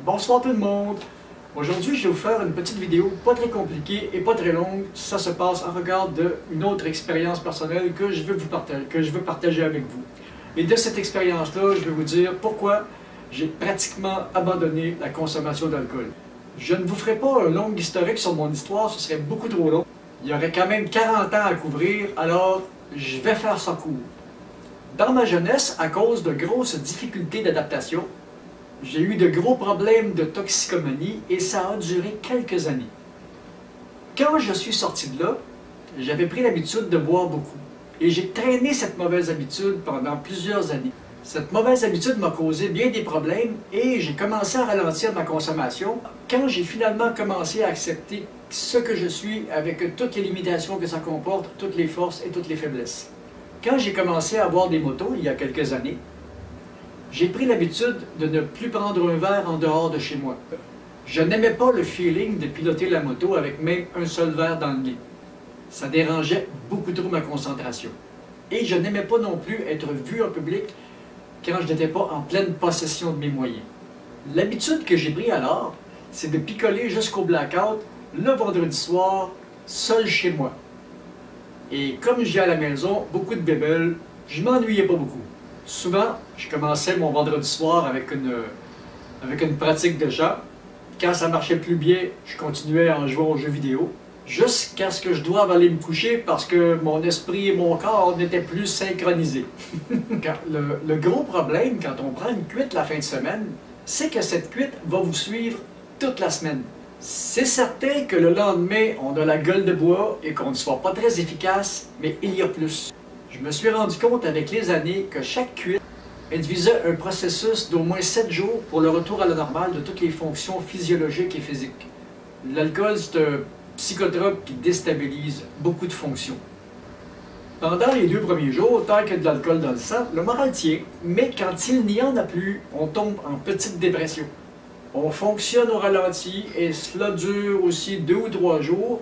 Bonsoir tout le monde! Aujourd'hui, je vais vous faire une petite vidéo pas très compliquée et pas très longue. Ça se passe en regard d'une autre expérience personnelle que je veux partager avec vous. Et de cette expérience-là, je vais vous dire pourquoi j'ai pratiquement abandonné la consommation d'alcool. Je ne vous ferai pas un long historique sur mon histoire, ce serait beaucoup trop long. Il y aurait quand même 40 ans à couvrir, alors je vais faire ça court. Dans ma jeunesse, à cause de grosses difficultés d'adaptation, j'ai eu de gros problèmes de toxicomanie et ça a duré quelques années. Quand je suis sorti de là, j'avais pris l'habitude de boire beaucoup. Et j'ai traîné cette mauvaise habitude pendant plusieurs années. Cette mauvaise habitude m'a causé bien des problèmes et j'ai commencé à ralentir ma consommation quand j'ai finalement commencé à accepter ce que je suis avec toutes les limitations que ça comporte, toutes les forces et toutes les faiblesses. Quand j'ai commencé à avoir des motos il y a quelques années, j'ai pris l'habitude de ne plus prendre un verre en dehors de chez moi. Je n'aimais pas le feeling de piloter la moto avec même un seul verre dans le nez. Ça dérangeait beaucoup trop ma concentration. Et je n'aimais pas non plus être vu en public quand je n'étais pas en pleine possession de mes moyens. L'habitude que j'ai prise alors, c'est de picoler jusqu'au blackout le vendredi soir, seul chez moi. Et comme j'ai à la maison beaucoup de bébelles, je m'ennuyais pas beaucoup. Souvent, je commençais mon vendredi soir avec une pratique de chant. Quand ça marchait plus bien, je continuais en jouant aux jeux vidéo. Jusqu'à ce que je doive aller me coucher parce que mon esprit et mon corps n'étaient plus synchronisés. Le gros problème quand on prend une cuite la fin de semaine, c'est que cette cuite va vous suivre toute la semaine. C'est certain que le lendemain, on a la gueule de bois et qu'on ne soit pas très efficace, mais il y a plus. Je me suis rendu compte avec les années que chaque cuite induisait un processus d'au moins 7 jours pour le retour à la normale de toutes les fonctions physiologiques et physiques. L'alcool, c'est un psychotrope qui déstabilise beaucoup de fonctions. Pendant les 2 premiers jours, tant qu'il y a de l'alcool dans le sang, le moral tient, mais quand il n'y en a plus, on tombe en petite dépression. On fonctionne au ralenti et cela dure aussi 2 ou 3 jours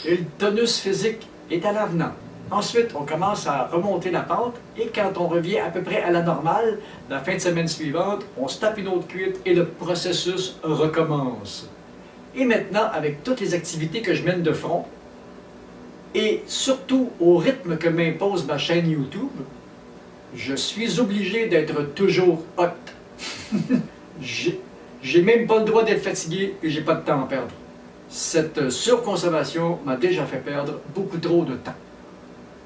et le tonus physique est à l'avenant. Ensuite, on commence à remonter la pente et quand on revient à peu près à la normale, la fin de semaine suivante, on se tape une autre cuite et le processus recommence. Et maintenant, avec toutes les activités que je mène de front, et surtout au rythme que m'impose ma chaîne YouTube, je suis obligé d'être toujours hot. J'ai même pas le droit d'être fatigué et j'ai pas de temps à perdre. Cette surconsommation m'a déjà fait perdre beaucoup trop de temps.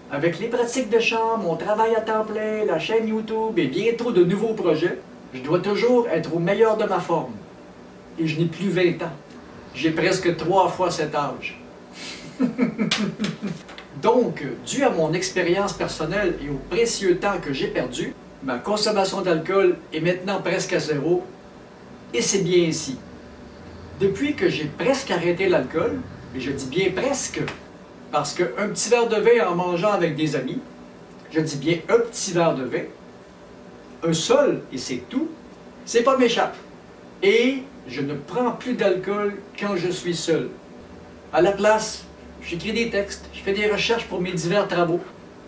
Avec les pratiques de chant, mon travail à temps plein, la chaîne YouTube et bientôt de nouveaux projets, je dois toujours être au meilleur de ma forme. Et je n'ai plus 20 ans. J'ai presque 3 fois cet âge. Donc, dû à mon expérience personnelle et au précieux temps que j'ai perdu, ma consommation d'alcool est maintenant presque à 0, et c'est bien ainsi. Depuis que j'ai presque arrêté l'alcool, et je dis bien presque, parce qu'un petit verre de vin en mangeant avec des amis, je dis bien un petit verre de vin, un seul et c'est tout, c'est pas méchant. Et je ne prends plus d'alcool quand je suis seul. À la place, j'écris des textes, je fais des recherches pour mes divers travaux,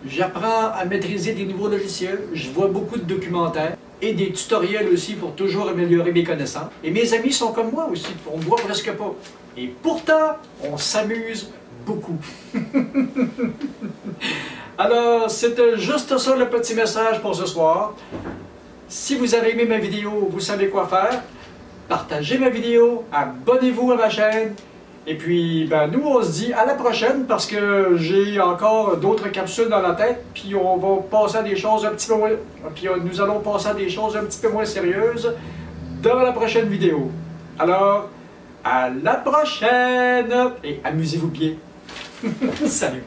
j'apprends à maîtriser des nouveaux logiciels, je vois beaucoup de documentaires et des tutoriels aussi pour toujours améliorer mes connaissances. Et mes amis sont comme moi aussi, on ne voit presque pas. Et pourtant, on s'amuse beaucoup. Alors, c'était juste ça le petit message pour ce soir. Si vous avez aimé ma vidéo, vous savez quoi faire. Partagez ma vidéo, abonnez-vous à ma chaîne. Et puis, nous, on se dit à la prochaine parce que j'ai encore d'autres capsules dans la tête. Puis, on va passer à des choses un petit peu moins... Puis, nous allons passer à des choses un petit peu moins sérieuses dans la prochaine vidéo. Alors, à la prochaine! Et amusez-vous bien. Salut!